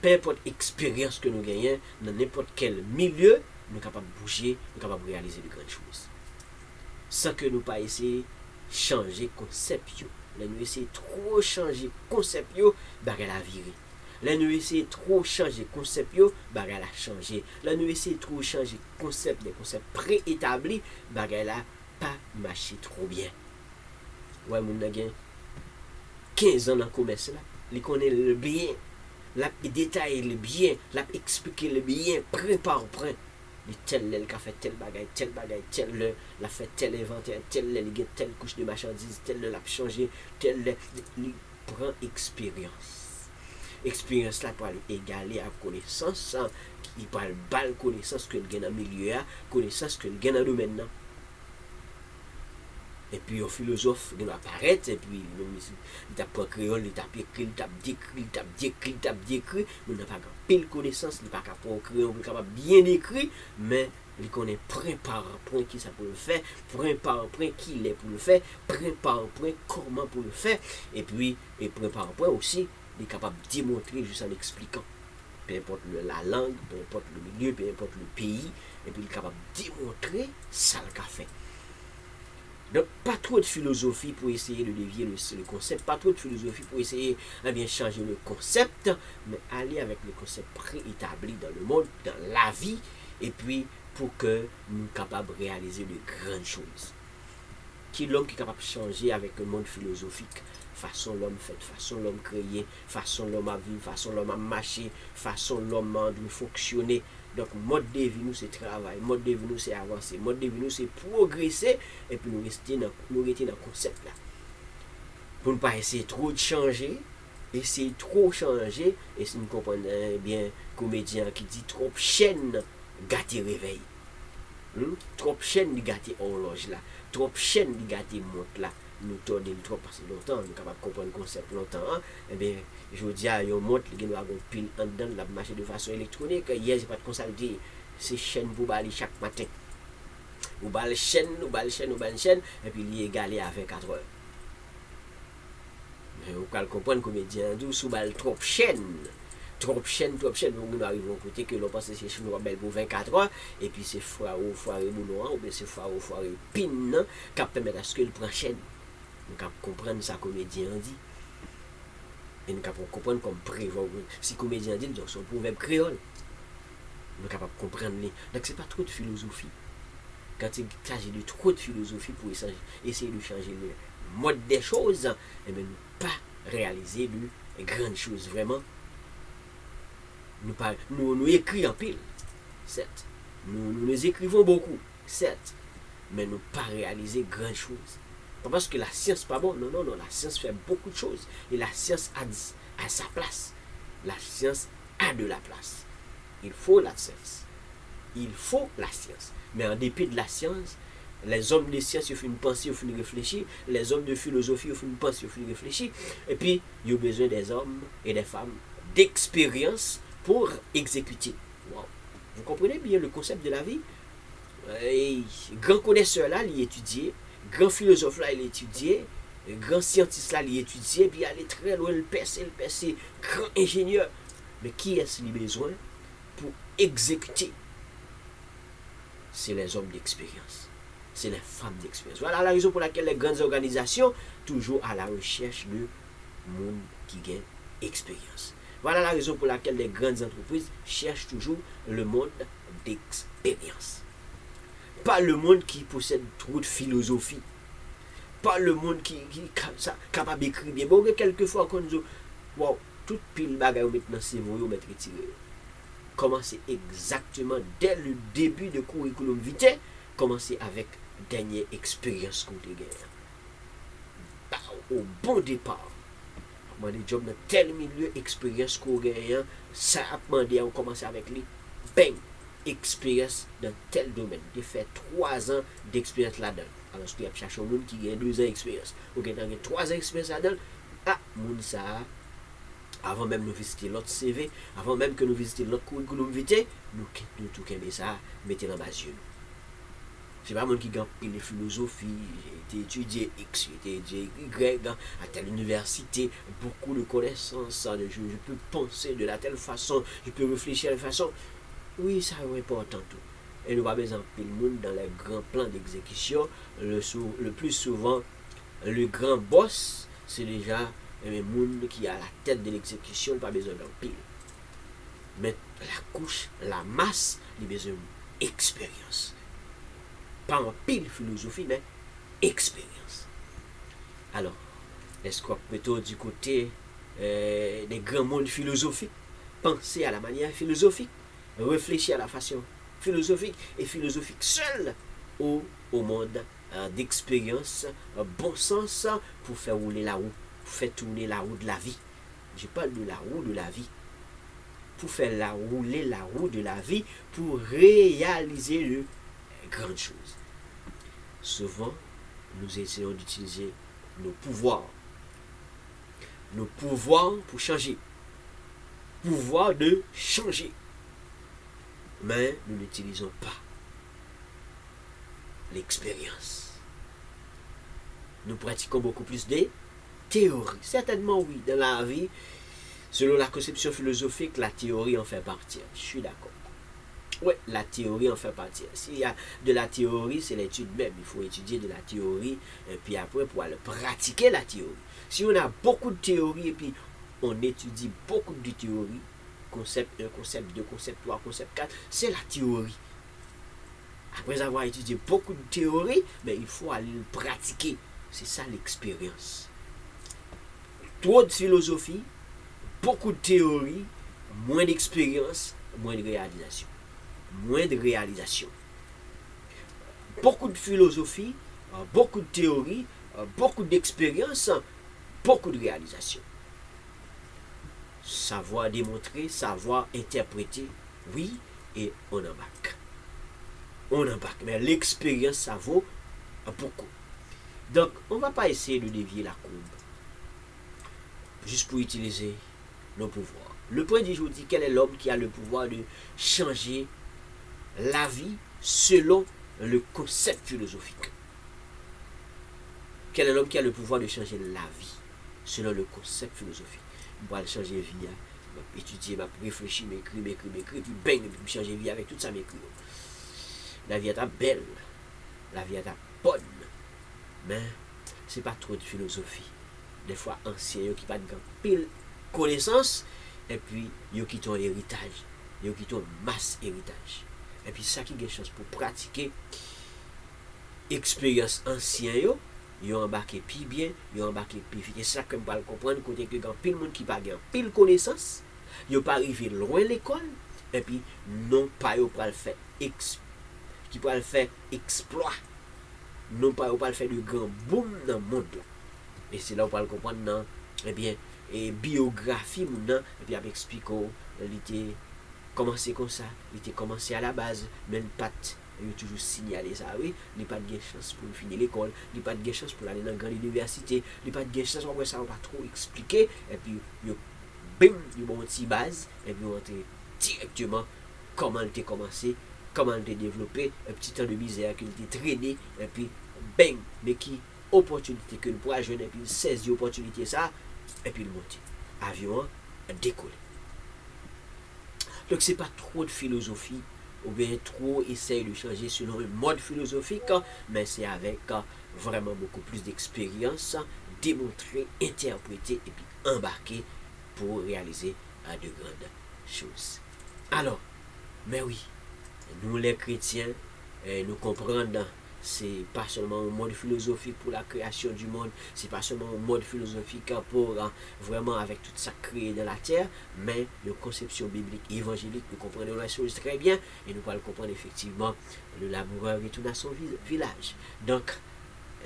peu importe expérience que nous gagnons, dans n'importe quel milieu, nous sommes capables de bouger, nous sommes capables de réaliser de grandes choses. Sans que nous pas essayer de changer concept. Là, nous essayons trop changer concept, bagarre la virer. Là, nous essayons trop changer concept, bagarre la changer. Là, nous essayons trop changer concept, des concepts préétablis, bagarre la pas marcher trop bien. Ouais, mon nagin, 15 ans dans le commerce là, il connaît le bien, il détaille le bien, il explique le bien, point par point. Tel qui a fait tel bagaille, tel l'a fait tel inventaire, tel il a telle couche de marchandises, tel l'a changé, tel il prend expérience. Expérience là pour aller égaler à connaissance, il parle balle connaissance que il gagne dans le milieu, connaissance que il gagne dans le domaine. Et puis, un philosophe, il apparaître, et puis, il tape créole, il tape écrit, il tape décrit, il n'a pas pile connaissance, il n'a pas capable de créole, il est capable bien d'écrire, mais il connaît point par point qui ça peut le faire, point par point qui il est pour le faire, point par point comment pour le faire, et puis, et point par point aussi, il est capable de démontrer juste en expliquant. Peu importe la langue, peu importe le milieu, peu importe le pays, et puis il est capable de démontrer ça le fait. Donc, pas trop de philosophie pour essayer de dévier le concept, pas trop de philosophie pour essayer de bien changer le concept, mais aller avec le concept préétabli dans le monde, dans la vie, et puis pour que nous soyons capables de réaliser de grandes choses. Qui est l'homme qui est capable de changer avec le monde philosophique? Façon l'homme fait, façon l'homme créé, façon l'homme à vivre, façon l'homme à marcher, façon l'homme à fonctionner. Donc, mode de vie, nous, c'est travail, mode de vie, nous, c'est avancer, mode de vie, nous, c'est progresser, et puis nous rester dans le concept là. Pour ne pas essayer trop de changer, essayer trop changer, et si nous comprenons bien, comédien qui dit trop chaîne, gâter réveil. Trop chaîne, gâter horloge là, trop chaîne, gâter montre là. Nous tournons trop passer longtemps, nous sommes capables de comprendre le concept longtemps. Eh bien, je vous dis, il y a une montre qui doit avoir une pile en dedans, la marcher de façon électronique. Hier, je n'ai pas de consulter, c'est chaîne pour baler chaque matin. Vous balle chaîne, et puis il est égalé à 24 heures. Mais vous pouvez comprendre, comédien, d'où sous balle trop chaîne, nous arrivons à côté que l'on pense que c'est chinois belle pour 24 heures, et puis c'est foire boulot, ou bien c'est foire pin, qui permet à ce qu'il prenne chaîne. Nous pouvons comprendre ça comédien dit. Et nous pouvons comprendre comme prévoir. Si comédien dit, donc son proverbe créole. Nous sommes capables de comprendre. Donc ce n'est pas trop de philosophie. Quand il s'agit de trop de philosophie pour essayer de changer le mode des choses, et bien nous pas réaliser de grandes choses vraiment. Nous écrivons en pile, certes. Nous écrivons beaucoup, certes. Mais nous pas réaliser grandes choses. Pas parce que la science pas bon, non, la science fait beaucoup de choses. Et la science a sa place. La science a de la place. Il faut la science. Il faut la science. Mais en dépit de la science, les hommes de science, ils font une pensée, ils font une réfléchir. Les hommes de philosophie, ils font une pensée, ils font une réfléchir. Et puis, ils ont besoin des hommes et des femmes d'expérience pour exécuter. Wow. Vous comprenez bien le concept de la vie? Et grand connaisseur là, il étudié. Grand philosophe là, il étudié. Grand scientiste là, il étudié. Puis, il allait très loin, le percer. Grand ingénieur. Mais qui est-ce qu'il a besoin pour exécuter? C'est les hommes d'expérience. C'est les femmes d'expérience. Voilà la raison pour laquelle les grandes organisations toujours à la recherche de monde qui gagne expérience. Voilà la raison pour laquelle les grandes entreprises cherchent toujours le monde d'expérience. Pas le monde qui possède trop de philosophie. Pas le monde qui est capable d'écrire bien. Bon, quelquefois, quand nous wow, toute pile bagaille maintenant, c'est vous mettre retiré. Commencez exactement dès le début de curriculum vitae. Commencez avec dernière expérience qu'on a gagnée. Au bon départ. Moi, les jobs dans tel milieu, expérience qu'on a gagnée, ça a demandé, on commence avec les bang, expérience dans tel domaine. De faire 3 ans d'expérience là-dedans. Alors, si tu as cherché un monde qui a 2 ans d'expérience, ou qui a 3 ans d'expérience là-dedans, monde ça, avant même de visiter l'autre CV, avant même que nous visitions l'autre curriculum vitae, nous tout qu'aimer ça, mettez dans ma yeux. C'est pas un monde qui gagne les philosophies, j'ai été étudié X, j'ai été étudié Y, à telle université, beaucoup de connaissances, je peux penser de la telle façon, je peux réfléchir de la façon. Oui, ça est important tout. Et nous avons besoin de le monde dans les grands plans d'exécution. Le plus souvent, le grand boss, c'est déjà le monde qui est à la tête de l'exécution, pas besoin d'un pile. Mais la couche, la masse, il a besoin d'expérience. Pas en pile philosophie, mais expérience. Alors, est-ce qu'on peut plutôt du côté des grands mondes philosophiques, penser à la manière philosophique, réfléchir à la façon philosophique et philosophique seul au monde d'expérience, bon sens pour faire rouler la roue, pour faire tourner la roue de la vie. Je parle de la roue de la vie. Pour faire rouler la roue de la vie, pour réaliser de grandes choses. Souvent, nous essayons d'utiliser nos pouvoirs pour changer. Pouvoir de changer. Mais nous n'utilisons pas l'expérience. Nous pratiquons beaucoup plus des théories. Certainement oui, dans la vie, selon la conception philosophique, la théorie en fait partie. Je suis d'accord. Oui, la théorie en fait partie. S'il y a de la théorie, c'est l'étude même. Il faut étudier de la théorie et puis après pour aller pratiquer la théorie. Si on a beaucoup de théorie et puis on étudie beaucoup de théorie, concept 1, concept 2, concept 3, concept 4, c'est la théorie. Après avoir étudié beaucoup de théorie, mais il faut aller le pratiquer. C'est ça l'expérience. Trop de philosophie, beaucoup de théorie, moins d'expérience, moins de réalisation. Moins de réalisation. Beaucoup de philosophie, beaucoup de théorie, beaucoup d'expérience, beaucoup de réalisation. Savoir démontrer, savoir interpréter, oui, et on embarque. On embarque, mais l'expérience, ça vaut beaucoup. Donc, on ne va pas essayer de dévier la courbe, juste pour utiliser nos pouvoirs. Le point du jour dit, quel est l'homme qui a le pouvoir de changer la vie selon le concept philosophique? Quel est l'homme qui a le pouvoir de changer la vie selon le concept philosophique? On va changer la vie, étudier, réfléchir, m'écrire, puis bang, puis changer la vie avec tout ça, m'écrire. La vie est belle, la vie est bonne, mais c'est pas trop de philosophie. Des fois, anciens qui pas de pile connaissance, et puis ils qui ont héritage, ils qui ont masse héritage. Et puis ça qui a une chance pour pratiquer expérience ancienne, ils ont embarqué plus bien, ils ont embarqué plus vite. Et c'est ça que je vais comprendre, côté que quand pile monde qui pas gain pile connaissance, ils pas arrivé loin l'école, et puis non pas ils pas le faire qui pas le faire exploit, non pas ils pas le faire de grand boom dans le monde là. Et c'est là où on va le comprendre dans, eh bien, et biographie, et puis avec expliquer commencé comme ça, il était commencé à la base, mais le pas il a toujours signalé ça, oui, il n'a pas de chance pour finir l'école, il n'a pas de chance pour aller dans la grande université, il n'a pas de chance, après ça, on va trop expliquer, et puis, bim, il y a une petite base, et puis on rentre directement comment il a commencé, comment il a développé, un petit temps de misère qu'il a traîné, et puis, bang, mais qui opportunité que le poids jeune, et puis il saisit l'opportunité ça, et puis il monte. Avion a décollé. Donc c'est pas trop de philosophie, ou bien trop essayer de changer selon un mode philosophique, mais c'est avec vraiment beaucoup plus d'expérience, démontrer, interpréter, et puis embarquer pour réaliser de grandes choses. Alors, mais oui, nous les chrétiens, nous comprenons, c'est pas seulement un mode philosophique pour la création du monde, c'est pas seulement un mode philosophique pour vraiment avec tout ça créé dans la terre, mais une conception biblique évangélique, nous comprenons la chose très bien et nous allons comprendre effectivement le laboureur retourne à son village. Donc,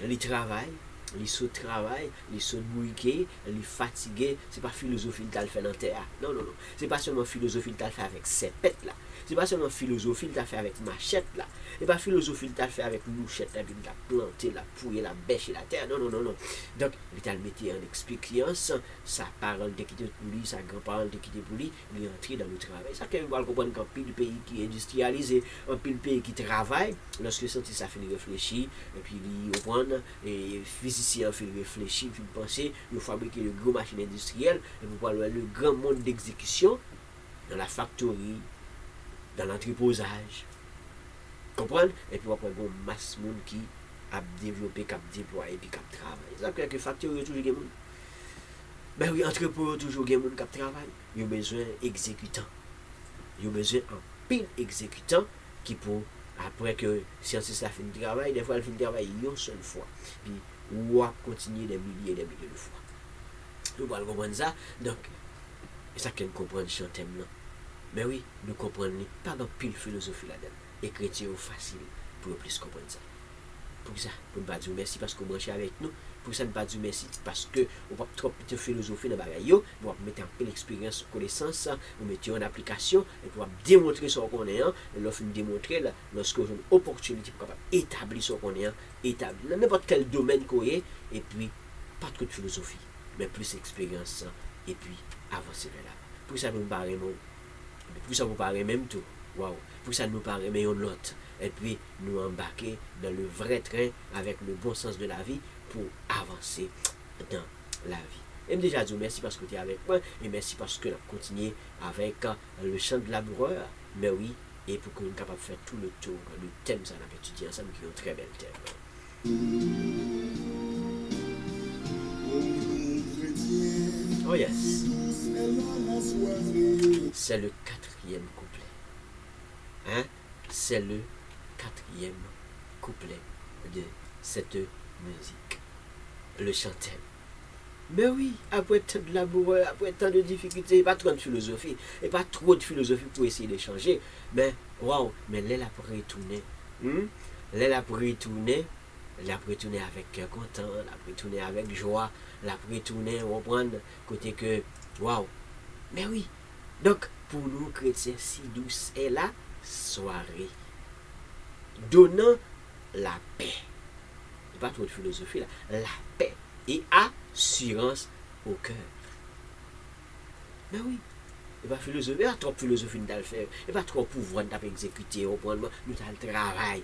il travaille, il saute travail, il saute bouquet, il fatigué, c'est pas philosophie qu'il a fait dans la terre. Non, non, non. C'est pas seulement philosophie qu'il a fait avec ses pètes là. C'est pas seulement philosophie qu'il a fait avec machette là. C'est pas philosophie qu'il a fait avec louchette là, il a planté, la pouillé, la bêche et la terre. Non, non, non, non. Donc, il a mis en expérience, sa parole de quitter pour lui, sa grand-parole de quitter pour lui, il est entré dans le travail. Ça, qu'on va comprendre qu'un pile pays qui est industrialisé, un pile pays qui travaille, lorsque senti ça fait réfléchir, et puis il reprend, et physicien fait réfléchir, fait penser, il fabriquer de gros machines industrielles, et vous parlez le grand monde d'exécution, dans la factory, dans l'entreposage. Comprendre? Et puis après, bon, masse monde qui a développé, qui a déployé, puis qui a travaillé. Ça veut dire que factory, il y a toujours des gens. Ben oui, entrepôt, il y a toujours des gens qui travaillent. Il y a besoin d'exécutants. Il y a besoin d'un pile exécutant qui pour, après que scientiste a fait le travail, des fois, elle fait le travail une seule fois. Puis, ou à continuer des milliers et des milliers de fois. Nous allons comprendre ça. Donc, c'est ça qu'on comprend le thème là. Mais oui, nous comprenons pas dans pile philosophie là-dedans. Et chrétien est facile pour plus comprendre ça. Pour ça, pour ne pas dire merci parce que vous branchez avec nous. Pour ça, ne pas dire merci parce que vous n'avez pas trop de philosophie dans le bagage. Vous mettez en pleine expérience, connaissance, vous mettez en application et vous démontrer ce qu'on est. Et lorsque vous démontrez, lorsque vous avez une opportunité pour établir ce qu'on est, établir dans n'importe quel domaine qu'on est, et puis pas trop de philosophie, mais plus d'expérience et puis avancer vers là. Pour ça, nous parlons. Pour ça, vous parlez même tout. Wow. Pour ça, nous parlons même l'autre. Et puis, nous embarquer dans le vrai train avec le bon sens de la vie pour avancer dans la vie. Et déjà, je vous remercie parce que tu es avec moi. Et merci parce que nous continuons avec le chant de laboureur. Mais oui, et pour que nous soyons capables de faire tout le tour, le thème, ça, nous étudié ensemble, qui est un très bel thème. Oh yes. C'est le 4e couplet. Hein? C'est le 4e couplet de cette musique. Le chantel. Mais oui, après tant de labour, après tant de difficultés, pas trop de philosophie, et pas trop de philosophie pour essayer de changer, mais waouh, mais là, la pour retourner. Là, la pour retourner. La retourner avec cœur content, la retourner avec joie, la retourner reprendre côté que waouh. Mais oui. Donc pour nous chrétiens, si douce est la soirée, donnant la paix. Pas trop de philosophie là, la paix et assurance au cœur. Mais oui. Et pas philosophie, pas trop philosophie nous le faire, et pas trop pouvoir nous exécuter, reprendre nous le travail.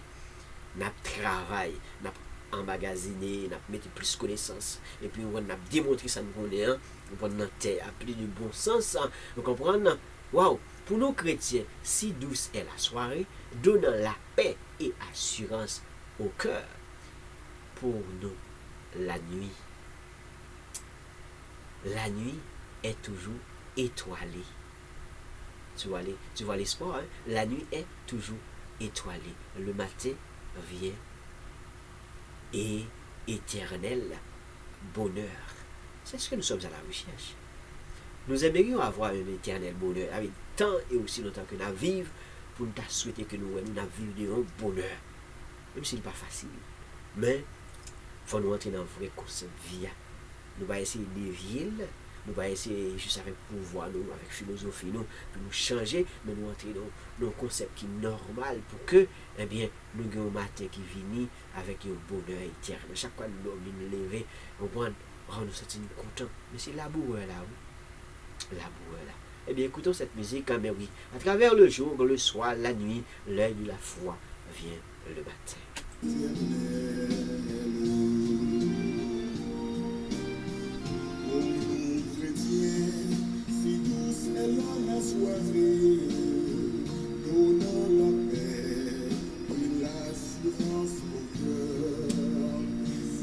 Nous travaillons, nous emmagasiné, nous mettons plus de connaissances, et puis nous avons démontré ça nous connaît, nous avons appelé de bon sens, vous comprenez? Waouh! Pour nos chrétiens, si douce est la soirée, donnant la paix et assurance au cœur. Pour nous, la nuit est toujours étoilée. Tu vois l'espoir, hein? La nuit est toujours étoilée. Le matin vient et éternel bonheur. C'est ce que nous sommes à la recherche. Nous aimerions avoir un éternel bonheur avec tant et aussi longtemps que nous vivons pour nous souhaiter que nous vivons de un bonheur. Même si ce n'est pas facile. Mais il faut nous entrer dans le vrai concept de vie. Nous allons essayer de vivre nous pas essayer juste avec pouvoir, nous, avec philosophie, nous, pour nous changer, mais nous entrer dans un concept qui est normal pour que, eh bien, nous ayons un matin qui vient avec un bonheur éternel. Chaque fois nous nous lever, on prend, nous sentir contents. Mais c'est laboureux là, oui. Laboureux là. Eh bien, écoutons cette musique, mais oui, à travers le jour, le soir, la nuit, l'œil de la foi vient le matin. Si douce est la soirée, donnant la paix et l'assurance au cœur.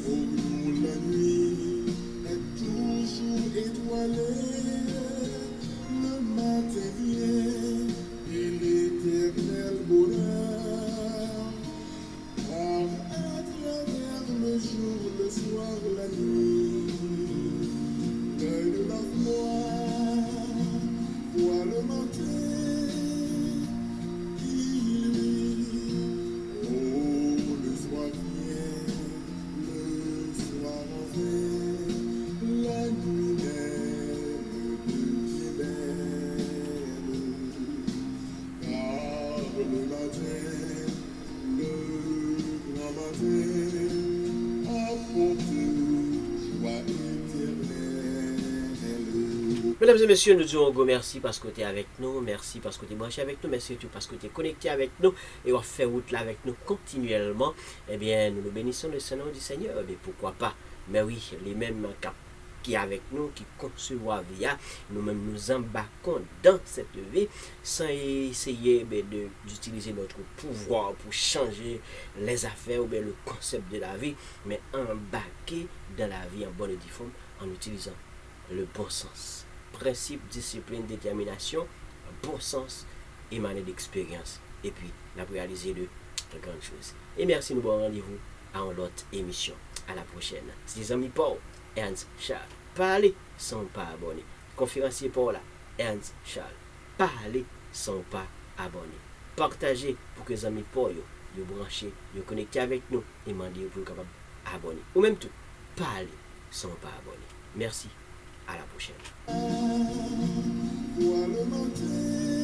Pour nous, la nuit est toujours étoilée. Le matin vient et l'éternel bonheur. Car à travers le jour, le soir, la nuit, l'œil de la foi voit le matin qui luit. Oh, le soir vient, le soir revient, la nuit même devient belle. Car le matin, le grand matin, apporte joie éternelle. Mesdames et messieurs, nous disons un gros merci parce que tu es avec nous, merci parce que tu es branché avec nous, merci surtout parce que tu es connecté avec nous et on fait route là avec nous continuellement. Eh bien, nous nous bénissons le Saint-Nom du Seigneur, mais pourquoi pas? Mais oui, les mêmes cap qui est avec nous, qui conçoivent via, nous-mêmes nous embarquons dans cette vie sans essayer d'utiliser notre pouvoir pour changer les affaires ou bien le concept de la vie, mais embarquer dans la vie en bonne et due forme en utilisant le bon sens. Principe, discipline, détermination, bon sens, émané d'expérience. Et puis, on a réalisé de grandes choses. Et merci, nous bon rendez-vous à une autre émission. À la prochaine. C'est les amis Paul, Ernst Charles. Parler sans pas abonner. Conférencier Paul, Ernst Charles. Parler sans pas abonner. Partager pour que les amis Paul, yo branché, yo connecté avec nous et demander pour capable abonner. Ou même tout, parler sans pas abonner. Merci. À la prochaine. Vois le matin.